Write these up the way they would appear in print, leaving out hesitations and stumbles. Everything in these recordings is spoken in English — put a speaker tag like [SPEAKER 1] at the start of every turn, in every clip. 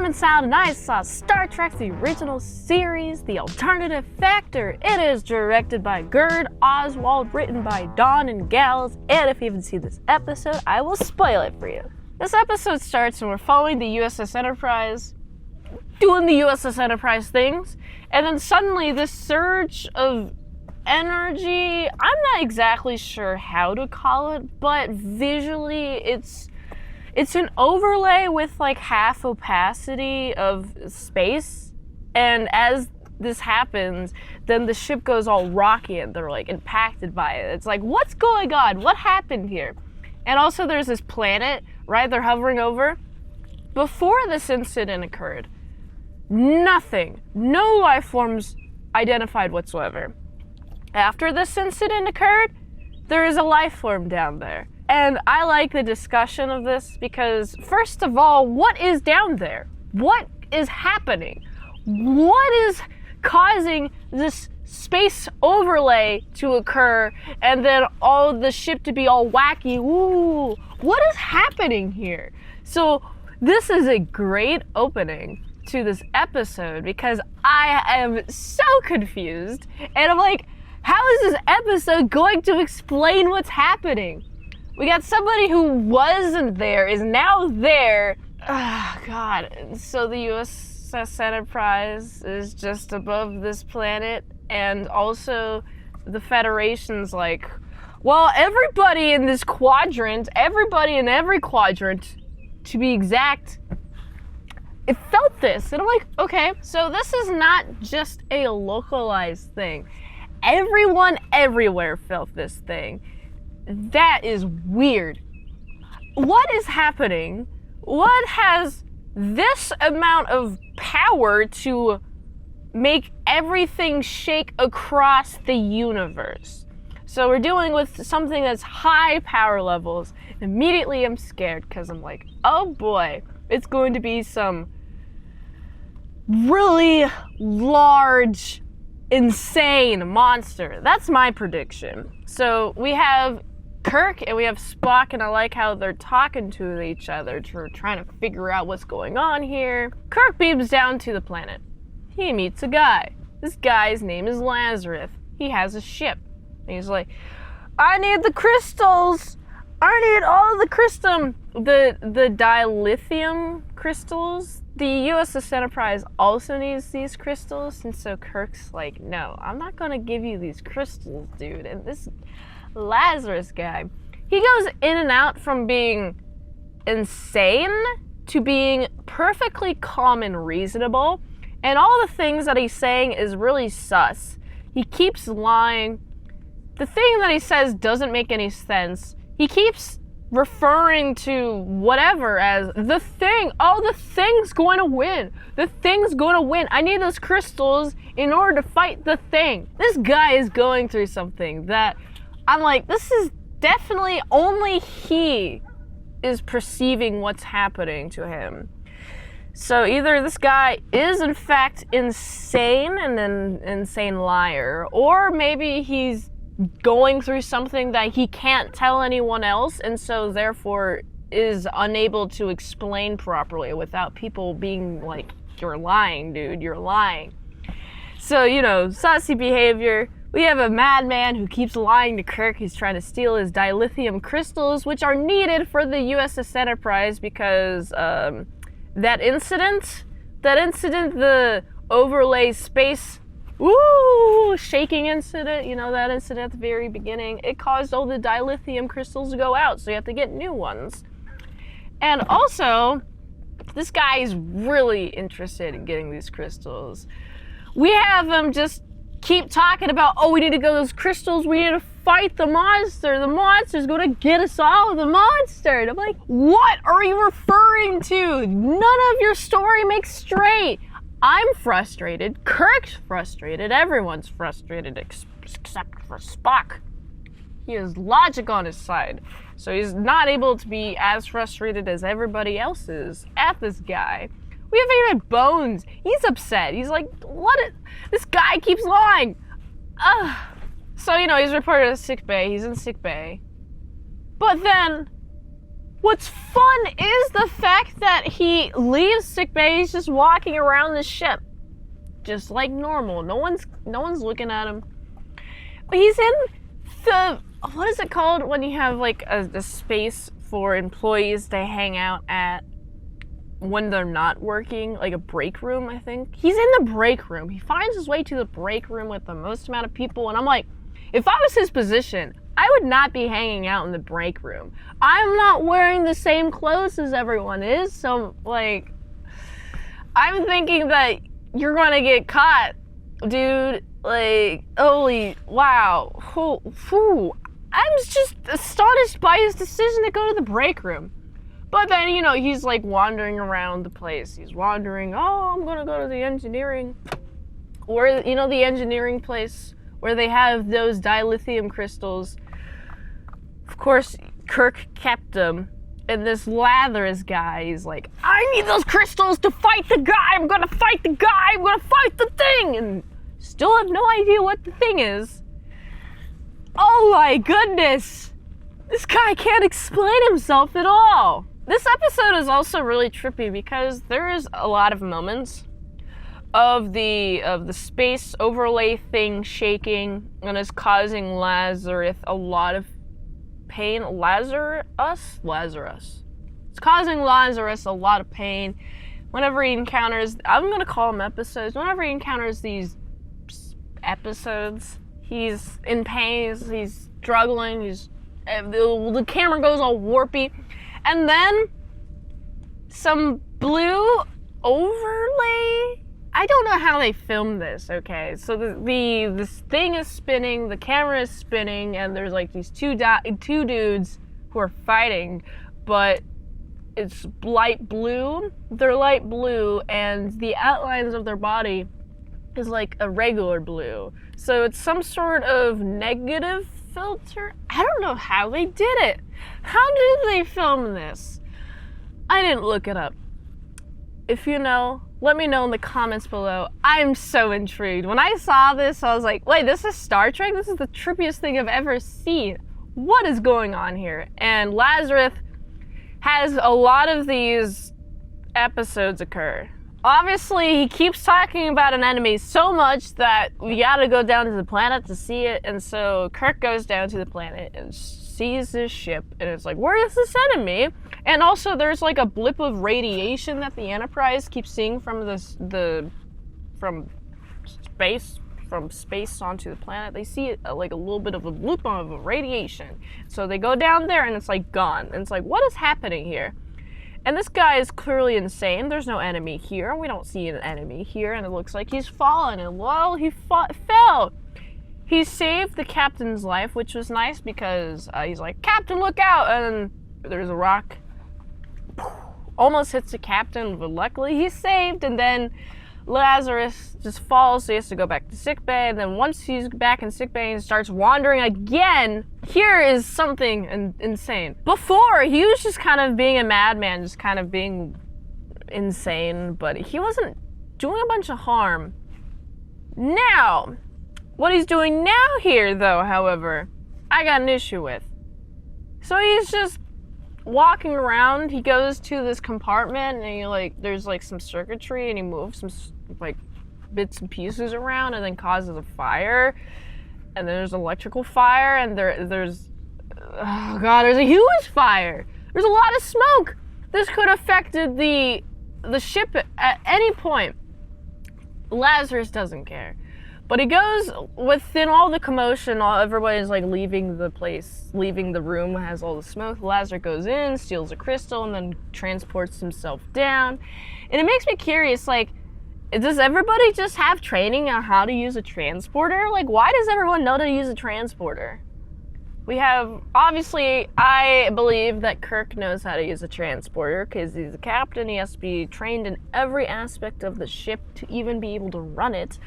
[SPEAKER 1] Mint Salad and I saw Star Trek the original series, The Alternative Factor. It is directed by Gerd Oswald, written by Don and Gals, and if you haven't seen this episode, I will spoil it for you. This episode starts and we're following the USS Enterprise, doing the USS Enterprise things, and then suddenly this surge of energy, I'm not exactly sure how to call it, but visually it's an overlay with like half opacity of space, and as this happens, then the ship goes all rocky and they're like impacted by it. It's like, what's going on? What happened here? And also there's this planet, right, they're hovering over. Before this incident occurred, nothing, no life forms identified whatsoever. After this incident occurred, there is a life form down there. And I like the discussion of this because, first of all, what is down there? What is happening? What is causing this space overlay to occur and then all the ship to be all wacky? Ooh, what is happening here? So this is a great opening to this episode because I am so confused and I'm like, how is this episode going to explain what's happening? We got somebody who wasn't there, is now there. Oh, God. So the USS Enterprise is just above this planet, and also the Federation's like, well, everybody in this quadrant, everybody in every quadrant, to be exact, it felt this. And I'm like, okay, so this is not just a localized thing. Everyone everywhere felt this thing. That is weird. What is happening? What has this amount of power to make everything shake across the universe? So we're dealing with something that's high power levels. Immediately I'm scared because I'm like, oh boy, it's going to be some really large, insane monster. That's my prediction. So we have Kirk and we have Spock, and I like how they're talking to each other, trying to figure out what's going on here. Kirk beams down to the planet. He meets a guy. This guy's name is Lazarus. He has a ship. And he's like, I need the crystals. I need all the the dilithium crystals. The USS Enterprise also needs these crystals, and so Kirk's like, no, I'm not gonna give you these crystals, dude. And this Lazarus guy, he goes in and out from being insane to being perfectly calm and reasonable, and all the things that he's saying is really sus. He keeps lying. The thing that he says doesn't make any sense. He keeps referring to whatever as the thing. Oh, the thing's going to win. The thing's going to win. I need those crystals in order to fight the thing. This guy is going through something that I'm like, this is definitely only he is perceiving what's happening to him. So either this guy is in fact insane and an insane liar, or maybe he's going through something that he can't tell anyone else, and so therefore is unable to explain properly without people being like, you're lying, dude, you're lying. So, you know, saucy behavior. We have a madman who keeps lying to Kirk. He's trying to steal his dilithium crystals, which are needed for the USS Enterprise because that incident, the overlay space, shaking incident, you know, that incident at the very beginning, it caused all the dilithium crystals to go out, so you have to get new ones. And also, this guy is really interested in getting these crystals. We have him just keep talking about, oh, we need to go to those crystals, we need to fight the monster, the monster's gonna get us all, the monster. And I'm like, what are you referring to? None of your story makes straight. I'm frustrated, Kirk's frustrated, everyone's frustrated except for Spock. He has logic on his side, so he's not able to be as frustrated as everybody else is at this guy. We have even Bones. He's upset. He's like, this guy keeps lying. So, you know, he's reported to sick bay. He's in sick bay. But then What's fun is the fact that he leaves sickbay. He's just walking around the ship, just like normal. No one's looking at him. But he's in the, what is it called when you have like a space for employees to hang out at when they're not working, like a break room, I think. He's in the break room. He finds his way to the break room with the most amount of people, and I'm like, if I was his position, I would not be hanging out in the break room. I'm not wearing the same clothes as everyone is, so like, I'm thinking that you're gonna get caught, dude. Like, holy, wow. I'm just astonished by his decision to go to the break room. But then, you know, he's like wandering around the place. He's wandering, oh, I'm gonna go to the engineering. Or, you know, the engineering place where they have those dilithium crystals. Of course, Kirk kept them. And this Lazarus guy, he's like, I need those crystals to fight the guy. I'm gonna fight the guy. I'm gonna fight the thing. And still have no idea what the thing is. Oh my goodness. This guy can't explain himself at all. This episode is also really trippy because there is a lot of moments of the space overlay thing shaking and is causing Lazarus a lot of pain. Lazarus. It's causing Lazarus a lot of pain whenever he encounters, I'm gonna call them episodes, whenever he encounters these episodes, he's in pain, he's struggling, the camera goes all warpy. And then some blue overlay. I don't know how they filmed this, okay? So this thing is spinning, the camera is spinning, and there's like these two dudes who are fighting, but it's light blue. They're light blue, and the outlines of their body is like a regular blue. So it's some sort of negative filter. I don't know how they did it. How did they film this? I didn't look it up. If you know, let me know in the comments below. I'm so intrigued. When I saw this, I was like, wait, this is Star Trek? This is the trippiest thing I've ever seen. What is going on here? And Lazarus has a lot of these episodes occur. Obviously, he keeps talking about an enemy so much that we gotta go down to the planet to see it, and so Kirk goes down to the planet and sees this ship, and it's like, where is this enemy? And also, there's like a blip of radiation that the Enterprise keeps seeing from from space onto the planet. They see it like a little bit of a blip of a radiation. So they go down there, and it's like gone. And it's like, what is happening here? And this guy is clearly insane. There's no enemy here. We don't see an enemy here, and it looks like he's fallen. And well, he fell. He saved the captain's life, which was nice because he's like, Captain, look out! And there's a rock. Almost hits the captain, but luckily he's saved. And then Lazarus just falls, so he has to go back to sickbay. And then once he's back in sickbay, he starts wandering again. Here is something insane. Before, he was just kind of being a madman, just kind of being insane, but he wasn't doing a bunch of harm. Now, what he's doing now here, though, however, I got an issue with. So he's just walking around. He goes to this compartment, and there's like some circuitry, and he moves some like bits and pieces around, and then causes a fire. And then there's electrical fire, and there's oh god, there's a huge fire. There's a lot of smoke. This could have affected the ship at any point. Lazarus doesn't care. But he goes within all the commotion, everybody's like leaving the place, leaving the room, has all the smoke. Lazarus goes in, steals a crystal, and then transports himself down. And it makes me curious, like, does everybody just have training on how to use a transporter? Like, why does everyone know to use a transporter? We have, obviously, I believe that Kirk knows how to use a transporter because he's a captain. He has to be trained in every aspect of the ship to even be able to run it.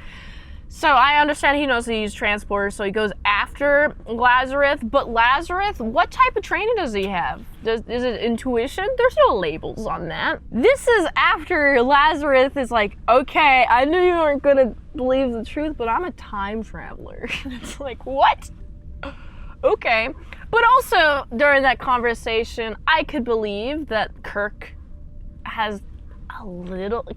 [SPEAKER 1] So I understand he knows how to use transporters, so he goes after Lazarus. But Lazarus, what type of training does he have? Is it intuition? There's no labels on that. This is after Lazarus is like, okay, I knew you weren't gonna believe the truth, but I'm a time traveler. It's like, what? Okay. But also, during that conversation, I could believe that Kirk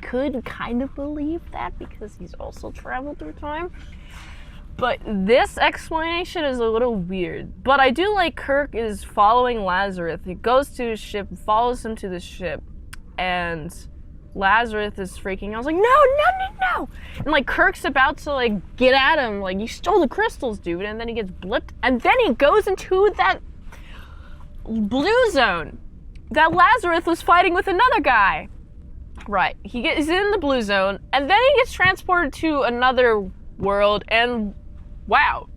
[SPEAKER 1] could kind of believe that because he's also traveled through time. But this explanation is a little weird. But I do like Kirk is following Lazarus. He goes to his ship, follows him to the ship, and Lazarus is freaking out. I was like, no. And like Kirk's about to like get at him, like, you stole the crystals, dude. And then he gets blipped, and then he goes into that blue zone that Lazarus was fighting with another guy. Right, he's in the blue zone, and then he gets transported to another world, and wow,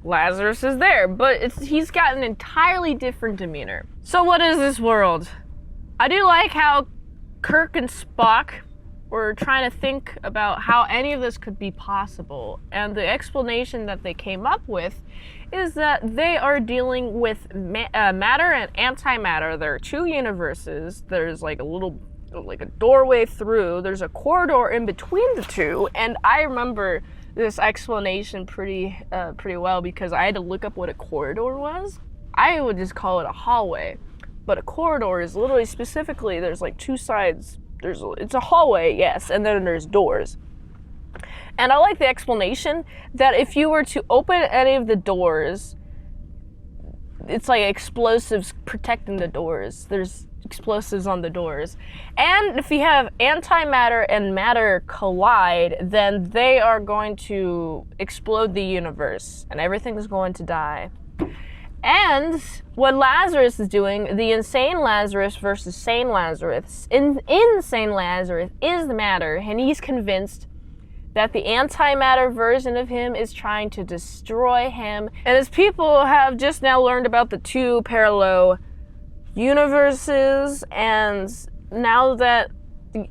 [SPEAKER 1] Lazarus is there, but he's got an entirely different demeanor. So what is this world? I do like how Kirk and Spock were trying to think about how any of this could be possible, and the explanation that they came up with is that they are dealing with matter and antimatter. There are two universes. There's like a doorway through. There's a corridor in between the two, and I remember this explanation pretty well because I had to look up what a corridor was. I would just call it a hallway, but a corridor is literally specifically there's like two sides. It's a hallway, yes, and then there's doors. And I like the explanation that if you were to open any of the doors, it's like explosives protecting the doors. There's explosives on the doors. And if you have antimatter and matter collide, then they are going to explode the universe and everything is going to die. And what Lazarus is doing, the insane Lazarus versus sane Lazarus, insane Lazarus is the matter, and he's convinced that the antimatter version of him is trying to destroy him. And as people have just now learned about the two parallel universes, and now that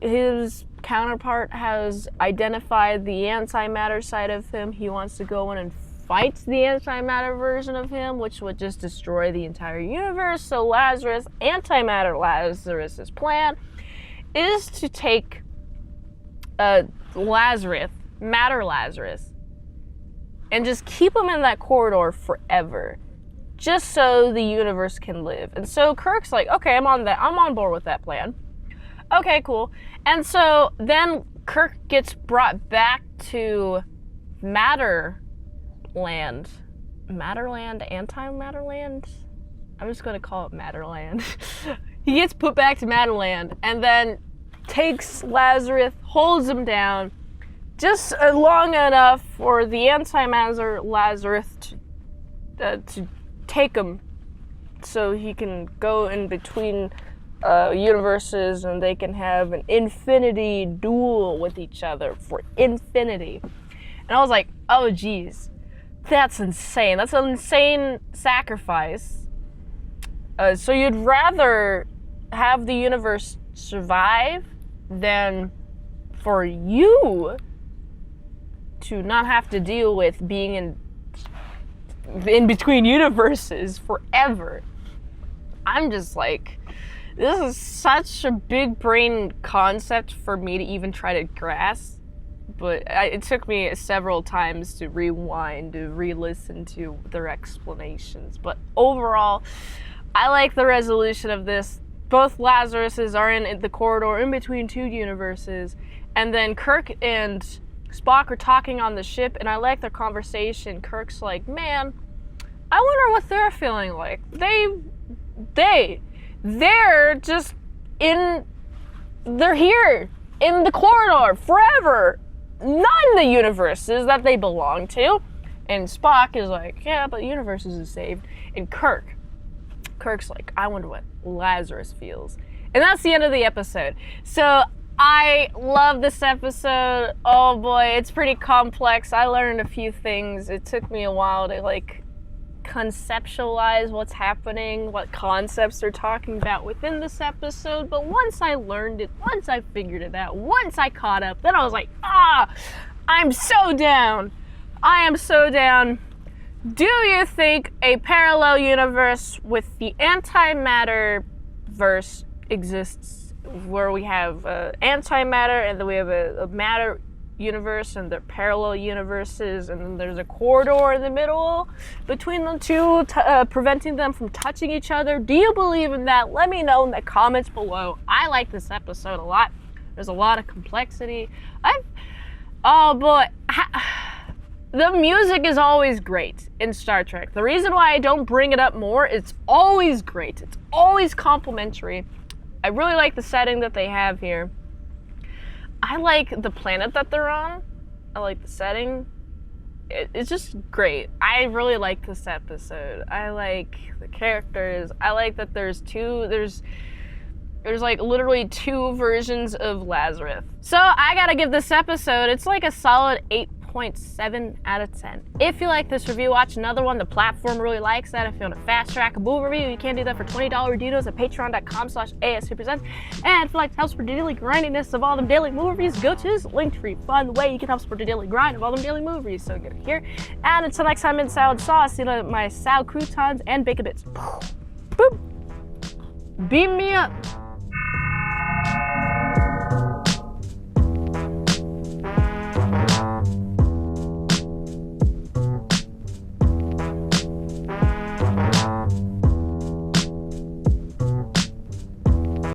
[SPEAKER 1] his counterpart has identified the antimatter side of him, he wants to go in and fight the antimatter version of him, which would just destroy the entire universe. So antimatter Lazarus's plan is to take matter Lazarus, and just keep him in that corridor forever, just so the universe can live. And so Kirk's like, okay, I'm on board with that plan. Okay, cool. And so then Kirk gets brought back to Matterland, antimatterland? I'm just gonna call it Matterland. He gets put back to Matterland, and then takes Lazarus, holds him down, just long enough for the antimatter Lazarus to take him, so he can go in between universes, and they can have an infinity duel with each other for infinity. And I was like, oh geez, that's insane. That's an insane sacrifice. So you'd rather have the universe survive than for you to not have to deal with being in between universes forever. I'm just like, this is such a big brain concept for me to even try to grasp, but it took me several times to rewind, to re-listen to their explanations. But overall, I like the resolution of this. Both Lazaruses are in the corridor in between two universes, and then Kirk and Spock are talking on the ship, and I like their conversation. Kirk's like, man, I wonder what they're feeling like. They're just they're here in the corridor forever, not in the universes that they belong to. And Spock is like, yeah, but universes is saved. And Kirk's like, I wonder what Lazarus feels. And that's the end of the episode. So I love this episode. Oh boy, it's pretty complex. I learned a few things. It took me a while to conceptualize what's happening, what concepts they're talking about within this episode. But once I learned it, once I figured it out, once I caught up, then I was like, I'm so down. I am so down. Do you think a parallel universe with the antimatter verse exists, where we have antimatter and then we have a matter universe and their parallel universes, and then there's a corridor in the middle between them two, preventing them from touching each other. Do you believe in that? Let me know in the comments below. I like this episode a lot. There's a lot of complexity. Oh boy. The music is always great in Star Trek. The reason why I don't bring it up more, it's always great. It's always complimentary. I really like the setting that they have here. I like the planet that they're on. I like the setting. It's just great. I really like this episode. I like the characters. I like that there's like literally 2 versions of Lazarus. So I gotta give this episode, it's like a solid 8.7 out of 10. If you like this review, watch another one. The platform really likes that. If you want to fast track a movie review, you can do that for $20 deals at patreon.com/ASEPresents. And if you like to help support the daily grindiness of all them daily movie reviews, go to this link tree. Find the way you can help support the daily grind of all them daily movie reviews. So go here. And until next time, mint salad sauce, you know, my salad croutons and bacon bits. Boop. Beam me up.